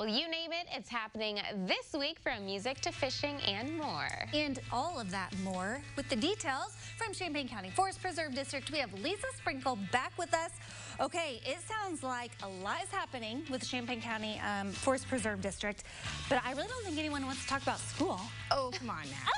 Well, you name it, it's happening this week, from music to fishing and more. And all of that and more. With the details from Champaign County Forest Preserve District, we have Lisa Sprinkle back with us. Okay, it sounds like a lot is happening with the Champaign County Forest Preserve District, but I really don't think anyone wants to talk about school. Oh, come on now.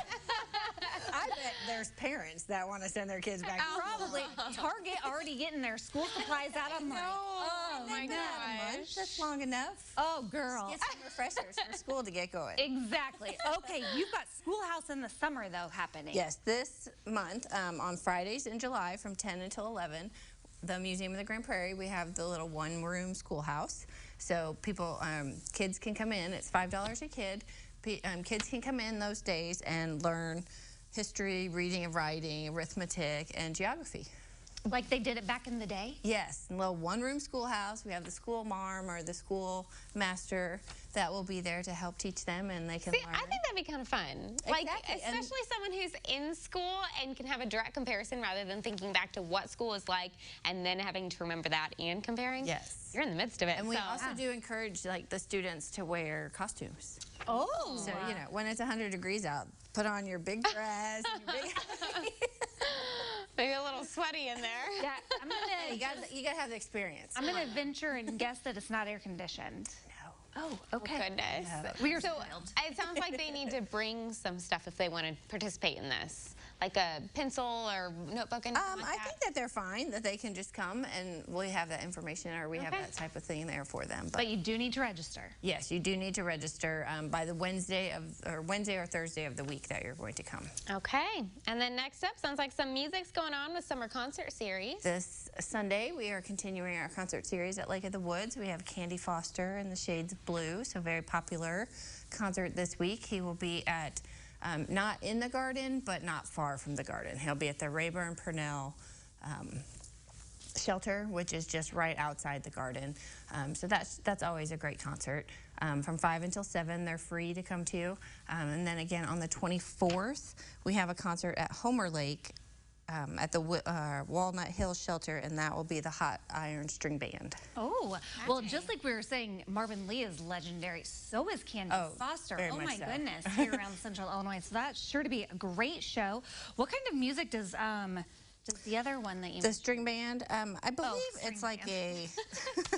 I bet there's parents that want to send their kids back. Probably. Target already getting their school supplies out. I'm like, oh my gosh. That's long enough. Oh, girl. Get some refreshers for school to get going. Exactly. Okay, you've got Schoolhouse in the Summer, though, happening. Yes, this month, on Fridays in July from 10 until 11, the Museum of the Grand Prairie, we have the little one-room schoolhouse. So people, kids can come in. It's $5 a kid. Kids can come in those days and learn history, reading and writing, arithmetic, and geography. Like they did it back in the day? Yes, a little one-room schoolhouse. We have the school marm or the school master that will be there to help teach them, and they can learn. I think that'd be kind of fun. Exactly. Like, especially someone who's in school and can have a direct comparison rather than thinking back to what school is like and then having to remember that and comparing. Yes. You're in the midst of it. And we also do encourage like the students to wear costumes. Oh. So, you know, when it's 100 degrees out, put on your big dress and your big maybe a little sweaty in there. Yeah, I'm gonna. you gotta have the experience. I'm gonna venture and guess that it's not air conditioned. No. Oh, okay. Oh, goodness. No. We're so spoiled. it sounds like they need to bring some stuff if they want to participate in this, like a pencil or notebook and like I think that they're fine, that they can just come and we have that information, or we have that type of thing there for them. But you do need to register. Yes, you do need to register by the Wednesday or Thursday of the week that you're going to come. Okay, and then next up, sounds like some music's going on with summer concert series. This Sunday, we are continuing our concert series at Lake of the Woods. We have Candy Foster and the Shades of Blue, so very popular concert this week. He will be at not in the garden, but not far from the garden. He'll be at the Rayburn Purnell shelter, which is just right outside the garden. So that's always a great concert. From 5 until 7, they're free to come to. And then again on the 24th, we have a concert at Homer Lake at the Walnut Hill Shelter, and that will be the Hot Iron String Band. Oh, well, just like we were saying, Marvin Lee is legendary. So is Candy Foster. Oh, my goodness, here around Central Illinois. So that's sure to be a great show. What kind of music does the other one that you The string band, I believe it's like band.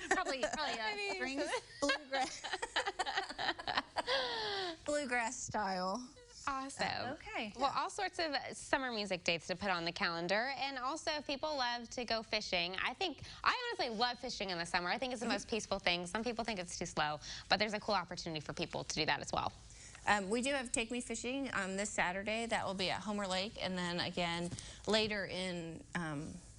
probably a strings. Bluegrass style. Awesome. Okay. Well, all sorts of summer music dates to put on the calendar. And also, if people love to go fishing, I honestly love fishing in the summer. I think it's the most peaceful thing. Some people think it's too slow, but there's a cool opportunity for people to do that as well. We do have Take Me Fishing this Saturday. That will be at Homer Lake. And then again, later in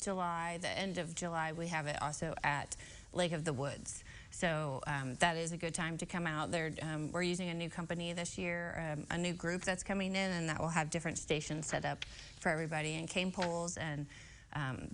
July, the end of July, we have it also at Lake of the Woods. So that is a good time to come out. We're using a new company this year, a new group that's coming in, and that will have different stations set up for everybody. And cane poles and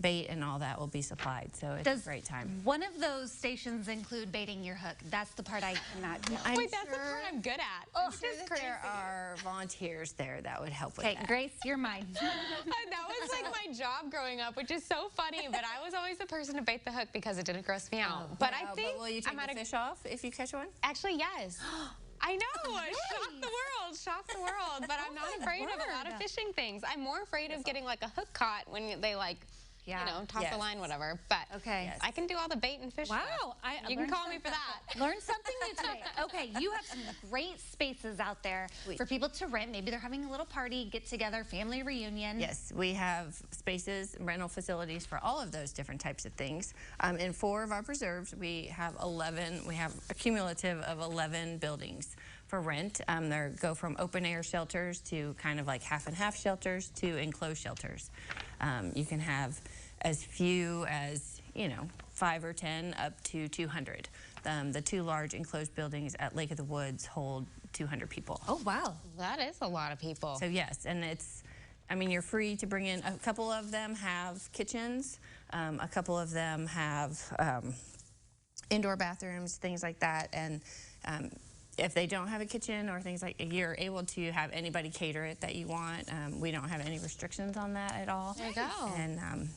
bait and all that will be supplied. So it's a great time. One of those stations include baiting your hook? That's the part I cannot do. Wait, that's the part I'm good at. I'm sure that there are volunteers there that would help with that. Okay, Grace, you're mine. That was like my job growing up, which is so funny, but I was always the person to bait the hook because it didn't gross me out. But I think will you take the fish off if you catch one? Actually, yes. I know, shock the world, but I'm not afraid of a lot of fishing things. I'm more afraid of getting like a hook caught when they like, you know, toss the line, whatever. But I can do all the bait and fish stuff. You can call me for that. Learn something new today. Okay, you have some great spaces out there for people to rent. Maybe they're having a little party, get together, family reunion. Yes, we have spaces, rental facilities for all of those different types of things. In 4 of our preserves, we have a cumulative of 11 buildings for rent. They go from open air shelters to kind of like half and half shelters to enclosed shelters. You can have as few as, 5 or 10 up to 200. The 2 large enclosed buildings at Lake of the Woods hold 200 people. Oh, wow. That is a lot of people. So yes, and you're free to bring in. A couple of them have kitchens. A couple of them have indoor bathrooms, things like that. And if they don't have a kitchen or things like, you're able to have anybody cater it that you want. We don't have any restrictions on that at all. There you go. And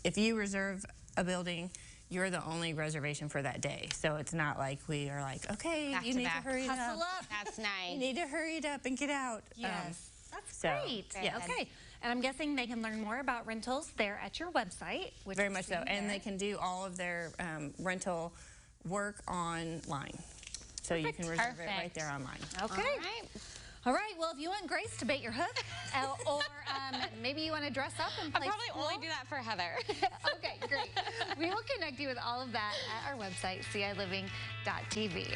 if you reserve a building, you're the only reservation for that day. So it's not like we are like, okay, back you to need back. to hurry up. Hustle up. That's nice. You need to hurry it up and get out. Yes. That's so, great. yes. Okay. And I'm guessing they can learn more about rentals there at your website. Which Very much so. And they can do all of their rental work online. So you can reserve it right there online. Okay. All right. Well, if you want Grace to bait your hook, or maybe you want to dress up and play I'll probably school. only do that for Heather. Okay, great. We will connect you with all of that at our website, ciliving.tv.